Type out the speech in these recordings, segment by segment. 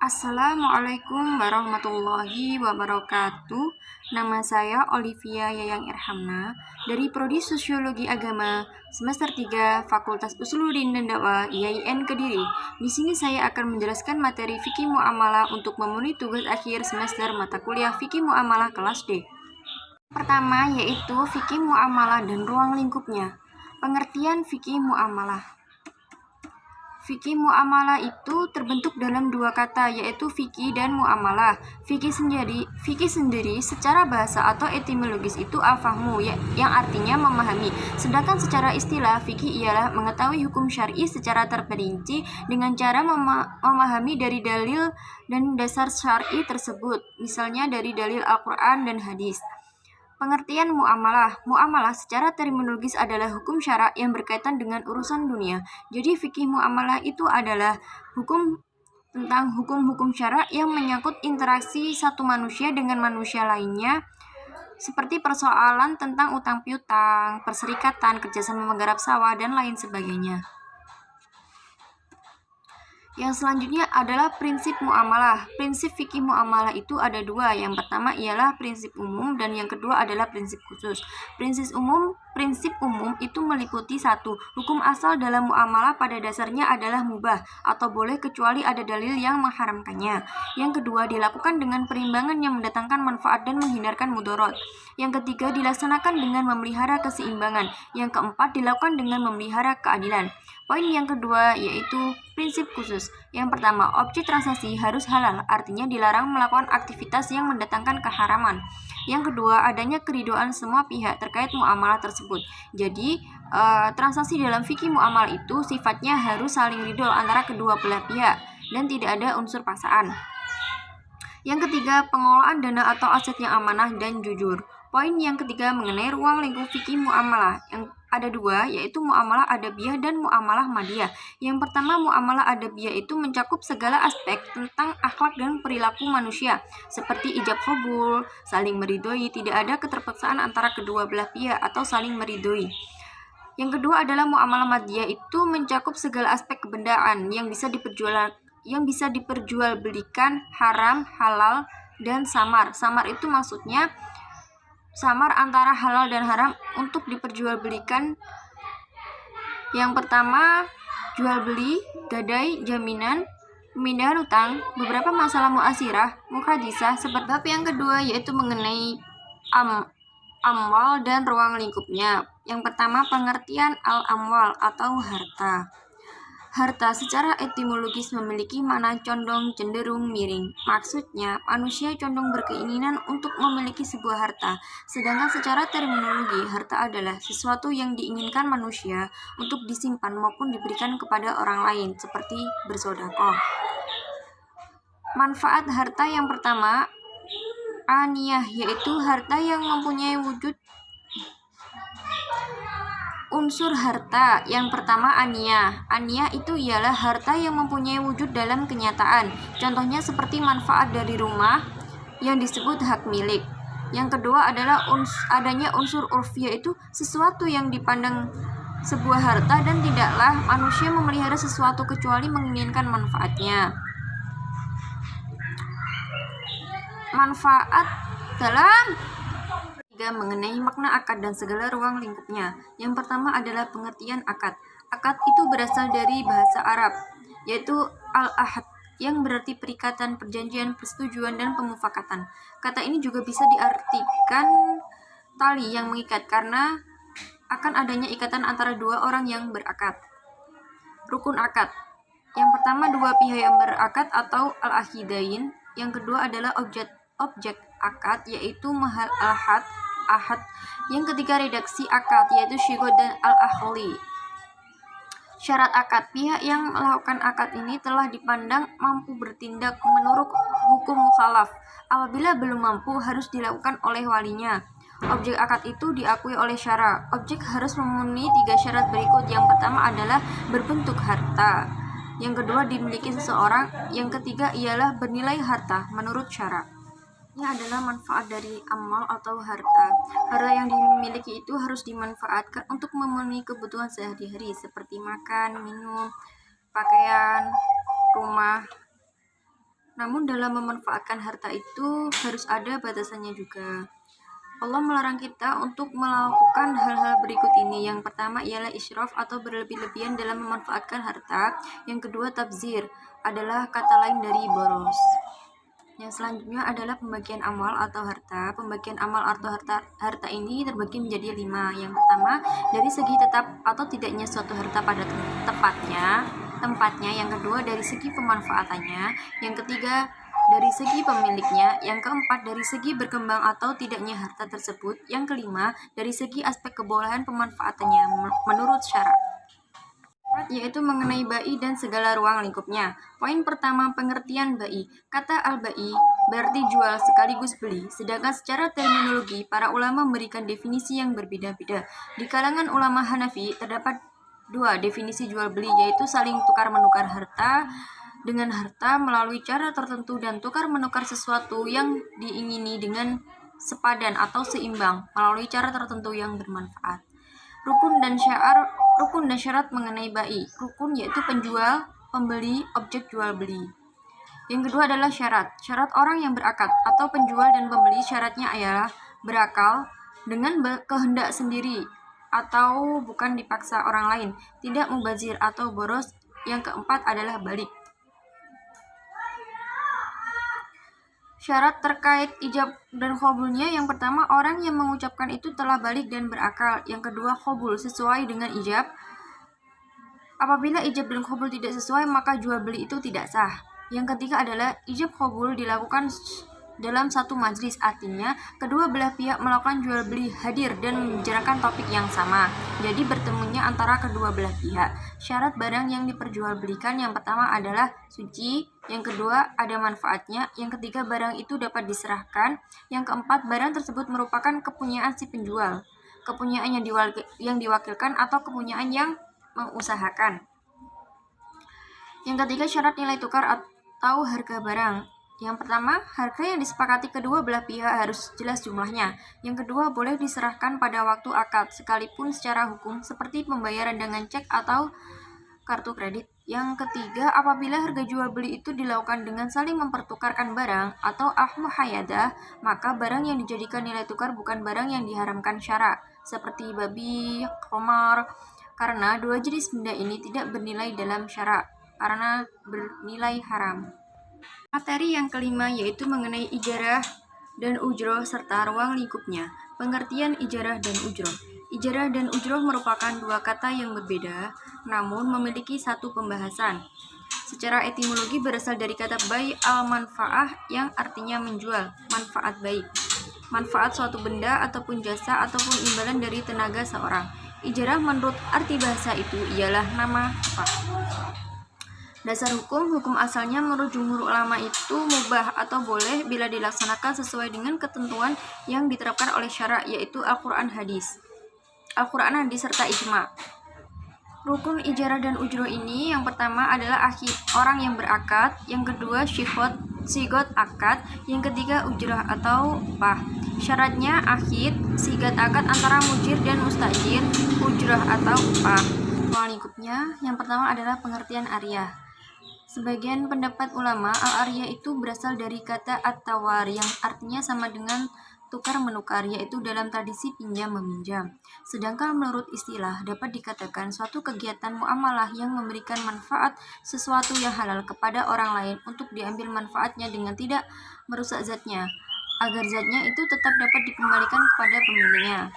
Assalamualaikum warahmatullahi wabarakatuh. Nama saya Olivia Yayang Irhamna dari Prodi Sosiologi Agama semester 3 Fakultas Usuluddin dan Dakwah IAIN Kediri. Di sini saya akan menjelaskan materi fikih muamalah untuk memenuhi tugas akhir semester mata kuliah fikih muamalah kelas D. Pertama yaitu fikih muamalah dan ruang lingkupnya. Pengertian fikih muamalah. Fikih muamalah itu terbentuk dalam dua kata, yaitu fikih dan muamalah. Fikih sendiri secara bahasa atau etimologis itu al-fahmu, yang artinya memahami. Sedangkan secara istilah, fikih ialah mengetahui hukum syar'i secara terperinci dengan cara memahami dari dalil dan dasar syar'i tersebut, misalnya dari dalil Al-Quran dan hadis. Pengertian muamalah. Muamalah secara terminologis adalah hukum syara yang berkaitan dengan urusan dunia. Jadi fikih muamalah itu adalah tentang hukum-hukum syara yang menyangkut interaksi satu manusia dengan manusia lainnya, seperti persoalan tentang utang piutang, perserikatan, kerjasama menggarap sawah, dan lain sebagainya. Yang selanjutnya adalah prinsip muamalah. Prinsip fikih muamalah itu ada dua. Yang pertama ialah prinsip umum dan yang kedua adalah prinsip khusus. Prinsip umum itu meliputi satu, hukum asal dalam muamalah pada dasarnya adalah mubah atau boleh kecuali ada dalil yang mengharamkannya. Yang kedua, dilakukan dengan perimbangan yang mendatangkan manfaat dan menghindarkan mudarat. Yang ketiga, dilaksanakan dengan memelihara keseimbangan. Yang keempat, dilakukan dengan memelihara keadilan. Poin yang kedua yaitu prinsip khusus. Yang pertama, objek transaksi harus halal, artinya dilarang melakukan aktivitas yang mendatangkan keharaman. Yang kedua, adanya keridhaan semua pihak terkait muamalah tersebut. Jadi, transaksi dalam fikih muamalah itu sifatnya harus saling ridho antara kedua belah pihak dan tidak ada unsur paksaan. Yang ketiga, pengelolaan dana atau aset yang amanah dan jujur. Poin yang ketiga mengenai ruang lingkup fikih muamalah. Yang ada dua, yaitu muamalah adabiyah dan muamalah madiyah. Yang pertama, muamalah adabiyah itu mencakup segala aspek tentang akhlak dan perilaku manusia, seperti ijab qabul, saling meridhoi, tidak ada keterpaksaan antara kedua belah pihak atau saling meridhoi. Yang kedua adalah muamalah madiyah itu mencakup segala aspek kebendaan yang bisa diperjualbelikan, haram, halal, dan samar. Samar itu maksudnya samar antara halal dan haram untuk diperjualbelikan. Yang pertama, jual beli, gadai, jaminan, pemindahan utang, beberapa masalah muasirah, muhadisah. Sebab yang kedua yaitu mengenai amwal dan ruang lingkupnya. Yang pertama, pengertian al-amwal atau harta. Harta secara etimologis memiliki makna condong, cenderung, miring. Maksudnya, manusia condong berkeinginan untuk memiliki sebuah harta. Sedangkan secara terminologi, harta adalah sesuatu yang diinginkan manusia untuk disimpan maupun diberikan kepada orang lain, seperti bersedekah. Manfaat harta yang pertama, aniyah, yaitu harta yang mempunyai wujud unsur harta. Yang pertama, aniyah. Aniyah itu ialah harta yang mempunyai wujud dalam kenyataan. Contohnya seperti manfaat dari rumah yang disebut hak milik. Yang kedua adalah adanya unsur urfi, yaitu sesuatu yang dipandang sebuah harta dan tidaklah manusia memelihara sesuatu kecuali menginginkan manfaatnya. Manfaat dalam mengenai makna akad dan segala ruang lingkupnya. Yang pertama adalah pengertian akad. Akad itu berasal dari bahasa Arab, yaitu al-ahad, yang berarti perikatan, perjanjian, persetujuan, dan pemufakatan. Kata ini juga bisa diartikan tali yang mengikat karena akan adanya ikatan antara dua orang yang berakad. Rukun akad. Yang pertama, dua pihak yang berakad atau al-ahidain. Yang kedua adalah objek akad, yaitu mahal ahad. Yang ketiga, redaksi akad, yaitu syighah dan al-akhli. Syarat akad. Pihak yang melakukan akad ini telah dipandang mampu bertindak menurut hukum mukhalaf. Apabila belum mampu, harus dilakukan oleh walinya. Objek akad itu diakui oleh syara. Objek harus memenuhi 3 syarat berikut. Yang pertama adalah berbentuk harta. Yang kedua, dimiliki seseorang. Yang ketiga ialah bernilai harta menurut syara. Ini adalah manfaat dari amal atau harta. Harta yang dimiliki itu harus dimanfaatkan untuk memenuhi kebutuhan sehari-hari seperti makan, minum, pakaian, rumah. Namun dalam memanfaatkan harta itu harus ada batasannya juga. Allah melarang kita untuk melakukan hal-hal berikut ini. Yang pertama ialah israf atau berlebih-lebihan dalam memanfaatkan harta. Yang kedua tabzir adalah kata lain dari boros. Yang selanjutnya adalah pembagian amal atau harta. Pembagian amal atau harta ini terbagi menjadi 5. Yang pertama, dari segi tetap atau tidaknya suatu harta pada tempatnya. Yang kedua, dari segi pemanfaatannya. Yang ketiga, dari segi pemiliknya. Yang keempat, dari segi berkembang atau tidaknya harta tersebut. Yang kelima, dari segi aspek kebolehan pemanfaatannya menurut syarak, yaitu mengenai bai dan segala ruang lingkupnya. Poin pertama, pengertian bai. Kata al-bai berarti jual sekaligus beli, sedangkan secara terminologi para ulama memberikan definisi yang berbeda-beda. Di kalangan ulama Hanafi terdapat 2 definisi jual beli, yaitu saling tukar-menukar harta dengan harta melalui cara tertentu dan tukar-menukar sesuatu yang diingini dengan sepadan atau seimbang melalui cara tertentu yang bermanfaat. Rukun dan syarat mengenai bai. Rukun yaitu penjual, pembeli, objek jual beli. Yang kedua adalah syarat. Syarat orang yang berakad atau penjual dan pembeli syaratnya ialah berakal dengan kehendak sendiri atau bukan dipaksa orang lain, tidak mubazir atau boros. Yang keempat adalah balik. Syarat terkait ijab dan qabulnya, yang pertama orang yang mengucapkan itu telah balik dan berakal. Yang kedua qabul sesuai dengan ijab. Apabila ijab dan qabul tidak sesuai maka jual beli itu tidak sah. Yang ketiga adalah ijab qabul dilakukan dalam satu majlis, artinya kedua belah pihak melakukan jual beli hadir dan membicarakan topik yang sama, jadi bertemunya antara kedua belah pihak. Syarat barang yang diperjualbelikan, yang pertama adalah suci, yang kedua ada manfaatnya, yang ketiga barang itu dapat diserahkan, yang keempat barang tersebut merupakan kepunyaan si penjual, kepunyaan yang diwakilkan atau kepunyaan yang mengusahakan. Yang ketiga syarat nilai tukar atau harga barang. Yang pertama, harga yang disepakati kedua belah pihak harus jelas jumlahnya. Yang kedua, boleh diserahkan pada waktu akad, sekalipun secara hukum, seperti pembayaran dengan cek atau kartu kredit. Yang ketiga, apabila harga jual beli itu dilakukan dengan saling mempertukarkan barang atau muhayadah, maka barang yang dijadikan nilai tukar bukan barang yang diharamkan syarak, seperti babi, khamar, karena 2 jenis benda ini tidak bernilai dalam syarak, karena bernilai haram. Materi yang kelima yaitu mengenai ijarah dan ujroh serta ruang lingkupnya. Pengertian ijarah dan ujroh. Ijarah dan ujroh merupakan 2 kata yang berbeda, namun memiliki satu pembahasan. Secara etimologi berasal dari kata bai al-manfaah yang artinya menjual, manfaat baik. Manfaat suatu benda ataupun jasa ataupun imbalan dari tenaga seorang. Ijarah menurut arti bahasa itu ialah nama hak. Dasar hukum asalnya menurut jumhur ulama itu mubah atau boleh bila dilaksanakan sesuai dengan ketentuan yang diterapkan oleh syarak, yaitu Al-Quran hadis serta ijma. Rukun ijarah dan ujroh ini, yang pertama adalah akhid, orang yang berakad, yang kedua sigot akad, yang ketiga ujrah atau upah. Syaratnya akhid, sigat akad antara mujir dan mustajir, ujrah atau upah. Ruang lingkupnya, yang pertama adalah pengertian ariyah. Sebagian pendapat ulama, al-ariyah itu berasal dari kata at-tawar yang artinya sama dengan tukar-menukar, yaitu dalam tradisi pinjam-meminjam. Sedangkan menurut istilah dapat dikatakan suatu kegiatan muamalah yang memberikan manfaat sesuatu yang halal kepada orang lain untuk diambil manfaatnya dengan tidak merusak zatnya, agar zatnya itu tetap dapat dikembalikan kepada pemiliknya.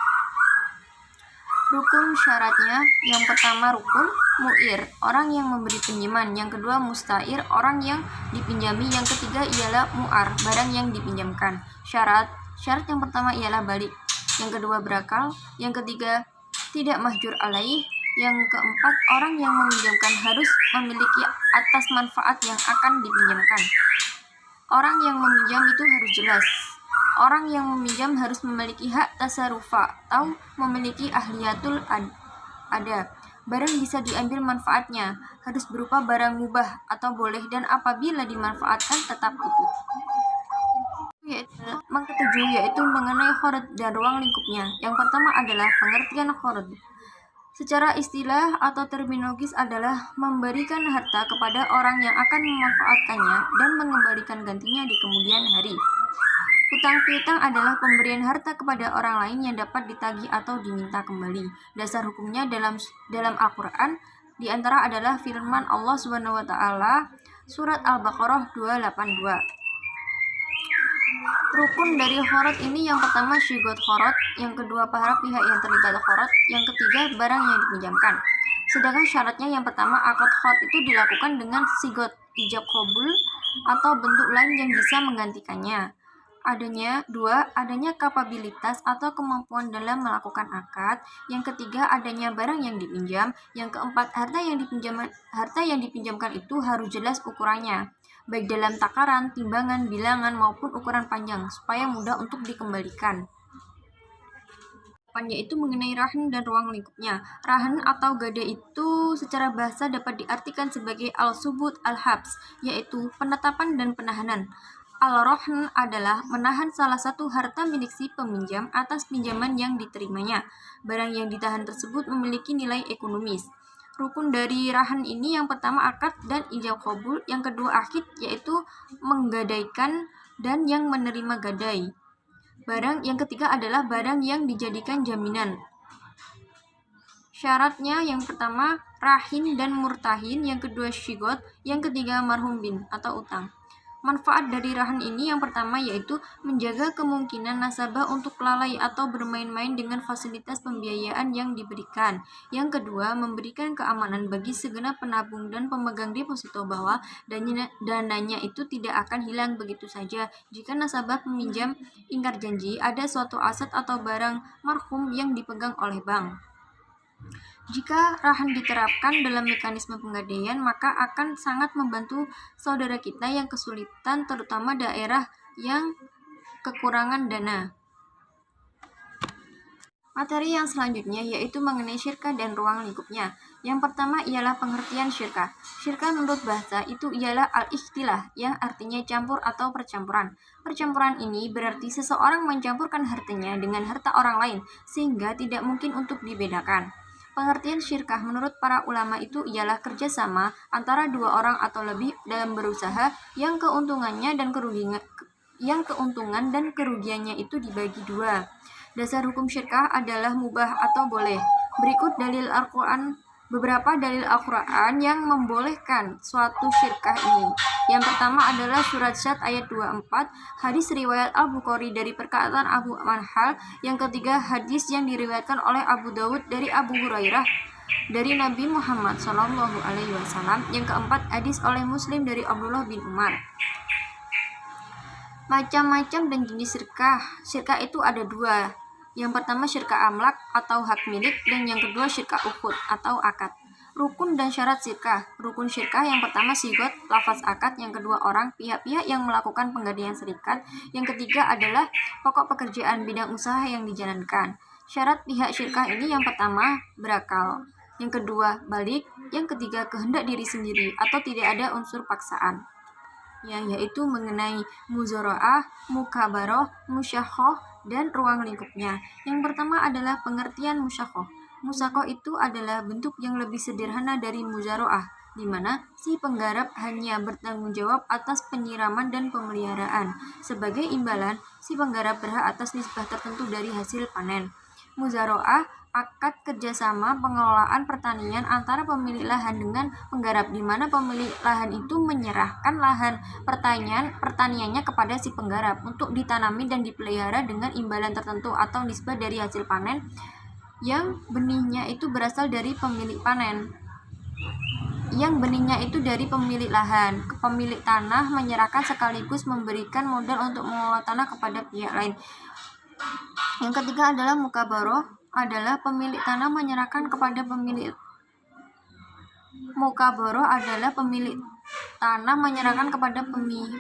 Rukun syaratnya, yang pertama rukun mu'ir, orang yang memberi pinjaman, yang kedua musta'ir, orang yang dipinjami, yang ketiga ialah mu'ar, barang yang dipinjamkan. Syarat yang pertama ialah balik, yang kedua berakal, yang ketiga tidak mahjur alaih, yang keempat orang yang meminjamkan harus memiliki atas manfaat yang akan dipinjamkan. Orang yang meminjam itu harus jelas. Orang yang meminjam harus memiliki hak tasarufa atau memiliki ahliyatul ada. Barang bisa diambil manfaatnya, harus berupa barang mubah atau boleh, dan apabila dimanfaatkan tetap utuh. Yang ketujuh yaitu mengenai khorod dan ruang lingkupnya. Yang pertama adalah pengertian khorod. Secara istilah atau terminologis adalah memberikan harta kepada orang yang akan memanfaatkannya dan mengembalikan gantinya di kemudian hari. Hutang piutang adalah pemberian harta kepada orang lain yang dapat ditagih atau diminta kembali. Dasar hukumnya dalam Al-Qur'an di antara adalah firman Allah Subhanahu wa taala surat Al-Baqarah 282. Rukun dari khorot ini yang pertama syigot khorot, yang kedua para pihak yang terlibat khorot, yang ketiga barang yang dipinjamkan. Sedangkan syaratnya yang pertama akad khorot itu dilakukan dengan sigot ijab qabul atau bentuk lain yang bisa menggantikannya. Adanya kapabilitas atau kemampuan dalam melakukan akad. Yang ketiga, adanya barang yang dipinjam. Yang keempat, harta yang dipinjamkan itu harus jelas ukurannya, baik dalam takaran, timbangan, bilangan, maupun ukuran panjang, supaya mudah untuk dikembalikan. Yaitu mengenai rahan dan ruang lingkupnya. Rahan atau gada itu secara bahasa dapat diartikan sebagai al-subut al-habs, yaitu penetapan dan penahanan. Al-rahn adalah menahan salah satu harta milik si peminjam atas pinjaman yang diterimanya. Barang yang ditahan tersebut memiliki nilai ekonomis. Rukun dari rahan ini yang pertama akad dan ijab qabul, yang kedua akid yaitu menggadaikan dan yang menerima gadai. Barang yang ketiga adalah barang yang dijadikan jaminan. Syaratnya yang pertama rahin dan murtahin, yang kedua syigot, yang ketiga marhum bin atau utang. Manfaat dari rahan ini yang pertama yaitu menjaga kemungkinan nasabah untuk lalai atau bermain-main dengan fasilitas pembiayaan yang diberikan. Yang kedua, memberikan keamanan bagi segenap penabung dan pemegang deposito bahwa dananya itu tidak akan hilang begitu saja. Jika nasabah peminjam ingkar janji, ada suatu aset atau barang marhum yang dipegang oleh bank. Jika rahan diterapkan dalam mekanisme penggadaian, maka akan sangat membantu saudara kita yang kesulitan, terutama daerah yang kekurangan dana. Materi yang selanjutnya yaitu mengenai syirkah dan ruang lingkupnya. Yang pertama ialah pengertian syirkah. Syirkah menurut bahasa itu ialah al-ikhtilah, yang artinya campur atau percampuran. Percampuran ini berarti seseorang mencampurkan hartanya dengan harta orang lain, sehingga tidak mungkin untuk dibedakan. Pengertian syirkah menurut para ulama itu ialah kerjasama antara dua orang atau lebih dalam berusaha yang keuntungan dan kerugiannya itu dibagi dua. Dasar hukum syirkah adalah mubah atau boleh. Berikut beberapa dalil Al-Quran yang membolehkan suatu syirkah ini. Yang pertama adalah surat Syad ayat 24, hadis riwayat Al-Bukhari dari perkataan Abu Manhal. Yang ketiga, hadis yang diriwayatkan oleh Abu Dawud dari Abu Hurairah dari Nabi Muhammad SAW. Yang keempat, hadis oleh Muslim dari Abdullah bin Umar. Macam-macam dan jenis syirkah. Syirkah itu ada dua. Yang pertama syirkah amlak atau hak milik, dan yang kedua syirkah uqud atau akad. Rukun dan syarat syirkah. Rukun syirkah yang pertama sigot, lafaz akad, yang kedua orang, pihak-pihak yang melakukan penggadaian serikat, yang ketiga adalah pokok pekerjaan bidang usaha yang dijalankan. Syarat pihak syirkah ini yang pertama berakal, yang kedua balik, yang ketiga kehendak diri sendiri atau tidak ada unsur paksaan. Yaitu mengenai muzoro'ah, mukabaroh, musyakhoh, dan ruang lingkupnya. Yang pertama adalah pengertian musyakhoh. Musyakhoh itu adalah bentuk yang lebih sederhana dari muzaro'ah, di mana si penggarap hanya bertanggung jawab atas penyiraman dan pemeliharaan. Sebagai imbalan, si penggarap berhak atas nisbah tertentu dari hasil panen. Muzaro'ah akad kerjasama pengelolaan pertanian antara pemilik lahan dengan penggarap, di mana pemilik lahan itu menyerahkan lahan pertaniannya kepada si penggarap untuk ditanami dan dipelihara dengan imbalan tertentu atau nisbah dari hasil panen yang benihnya itu berasal dari pemilik panen. Yang benihnya itu dari pemilik lahan. Pemilik tanah menyerahkan sekaligus memberikan modal untuk mengelola tanah kepada pihak lain. Yang ketiga adalah mukabaroh, adalah pemilik tanah menyerahkan kepada pemilik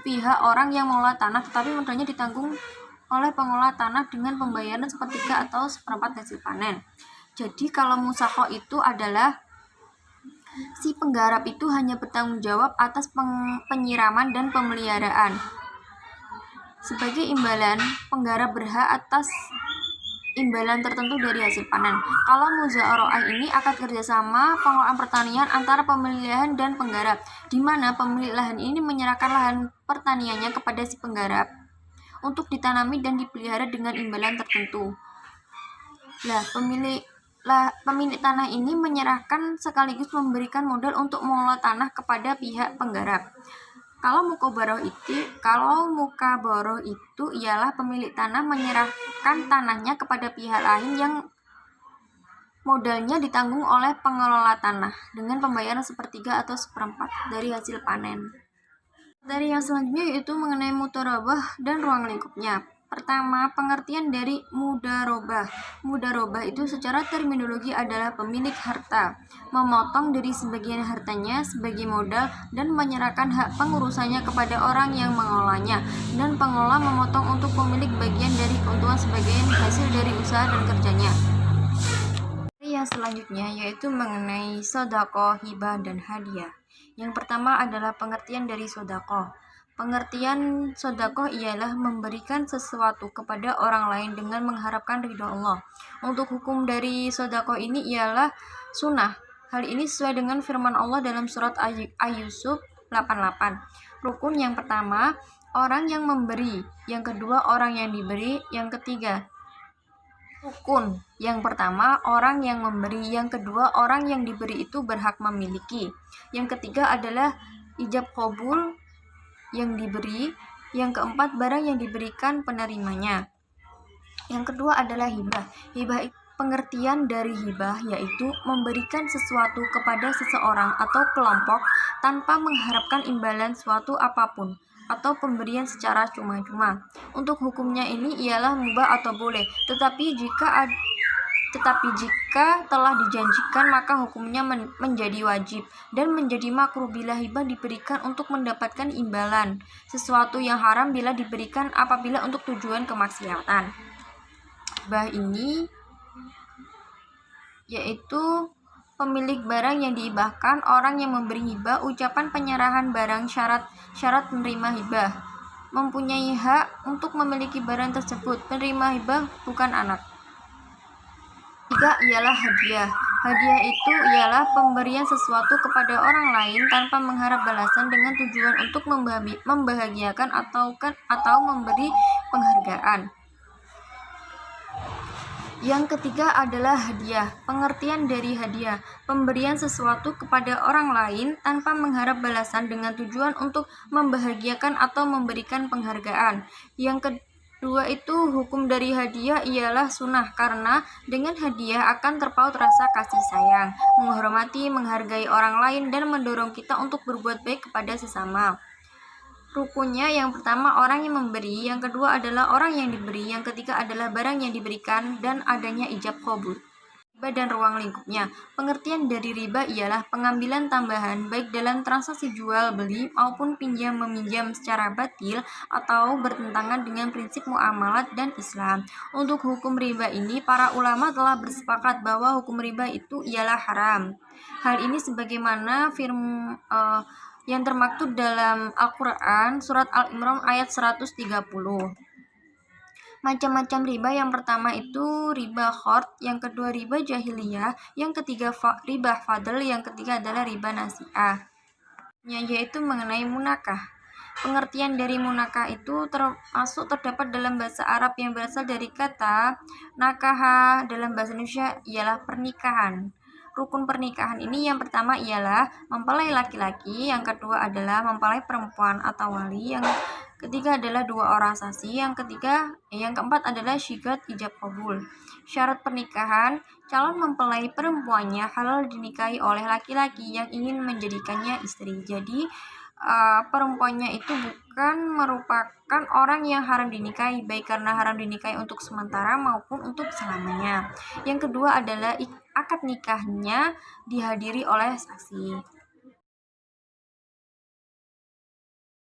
pihak orang yang mengelola tanah, tetapi modalnya ditanggung oleh pengelola tanah dengan pembayaran sepertiga atau seperempat hasil panen. Jadi kalau musakhoh itu adalah si penggarap itu hanya bertanggung jawab atas penyiraman dan pemeliharaan. Sebagai imbalan, penggarap berhak atas imbalan tertentu dari hasil panen. Kalau muza'ara'ah ini akad kerjasama pengelolaan pertanian antara pemilik lahan dan penggarap, di mana pemilik lahan ini menyerahkan lahan pertaniannya kepada si penggarap untuk ditanami dan dipelihara dengan imbalan tertentu. Pemilik tanah ini menyerahkan sekaligus memberikan modal untuk mengelola tanah kepada pihak penggarap. Kalau mukaboroh itu ialah pemilik tanah menyerahkan tanahnya kepada pihak lain yang modalnya ditanggung oleh pengelola tanah dengan pembayaran sepertiga atau seperempat dari hasil panen. Dari yang selanjutnya yaitu mengenai mudharabah dan ruang lingkupnya. Pertama, pengertian dari mudharabah. Mudharabah itu secara terminologi adalah pemilik harta memotong dari sebagian hartanya sebagai modal dan menyerahkan hak pengurusannya kepada orang yang mengolahnya, dan pengelola memotong untuk pemilik bagian dari keuntungan sebagian hasil dari usaha dan kerjanya. Yang selanjutnya yaitu mengenai sedekah, hibah, dan hadiah. Yang pertama adalah pengertian dari sedekah. Pengertian sedekah ialah memberikan sesuatu kepada orang lain dengan mengharapkan ridho Allah. Untuk hukum dari sedekah ini ialah sunnah. Hal ini sesuai dengan firman Allah dalam surat Yusuf 88. Rukun yang pertama, orang yang memberi. Yang kedua, orang yang diberi. Yang ketiga, rukun yang pertama, orang yang memberi. Yang kedua, orang yang diberi itu berhak memiliki. Yang ketiga adalah ijab qabul yang diberi. Yang keempat, barang yang diberikan penerimanya. Yang kedua adalah hibah. Hibah, pengertian dari hibah yaitu memberikan sesuatu kepada seseorang atau kelompok tanpa mengharapkan imbalan suatu apapun atau pemberian secara cuma-cuma. Untuk hukumnya ini ialah mubah atau boleh, tetapi jika telah dijanjikan maka hukumnya menjadi wajib dan menjadi makruh bila hibah diberikan untuk mendapatkan imbalan, sesuatu yang haram bila diberikan apabila untuk tujuan kemaksiatan. Hibah ini yaitu pemilik barang yang dihibahkan, orang yang memberi hibah, ucapan penyerahan barang, syarat penerima hibah, mempunyai hak untuk memiliki barang tersebut. Penerima hibah bukan anak. Tiga ialah hadiah. Hadiah itu ialah pemberian sesuatu kepada orang lain tanpa mengharap balasan dengan tujuan untuk membahagiakan atau memberi penghargaan. Yang ketiga adalah hadiah. Pengertian dari hadiah, pemberian sesuatu kepada orang lain tanpa mengharap balasan dengan tujuan untuk membahagiakan atau memberikan penghargaan. Yang kedua itu hukum dari hadiah ialah sunnah, karena dengan hadiah akan terpaut rasa kasih sayang, menghormati, menghargai orang lain, dan mendorong kita untuk berbuat baik kepada sesama. Rukunnya yang pertama orang yang memberi, yang kedua adalah orang yang diberi, yang ketiga adalah barang yang diberikan, dan adanya ijab qabul. Riba dan ruang lingkupnya. Pengertian dari riba ialah pengambilan tambahan baik dalam transaksi jual beli maupun pinjam meminjam secara batil atau bertentangan dengan prinsip muamalat dan Islam. Untuk hukum riba ini para ulama telah bersepakat bahwa hukum riba itu ialah haram. Hal ini sebagaimana yang termaktub dalam Al-Quran surat Al-Imran ayat 130. Macam-macam riba, yang pertama itu riba khord, yang kedua riba jahiliyah, yang ketiga riba fadl, yang ketiga adalah riba nasi'ah, yaitu mengenai munakah. Pengertian dari munakah itu terdapat dalam bahasa Arab yang berasal dari kata nakaha, dalam bahasa Indonesia ialah pernikahan. Rukun pernikahan ini yang pertama ialah mempelai laki-laki, yang kedua adalah mempelai perempuan atau wali, yang ketiga adalah dua orang saksi, yang keempat adalah syigat ijab qabul. Syarat pernikahan, calon mempelai perempuannya halal dinikahi oleh laki-laki yang ingin menjadikannya istri. Jadi perempuannya itu bukan merupakan orang yang haram dinikahi, baik karena haram dinikahi untuk sementara maupun untuk selamanya. Yang kedua adalah akad nikahnya dihadiri oleh saksi.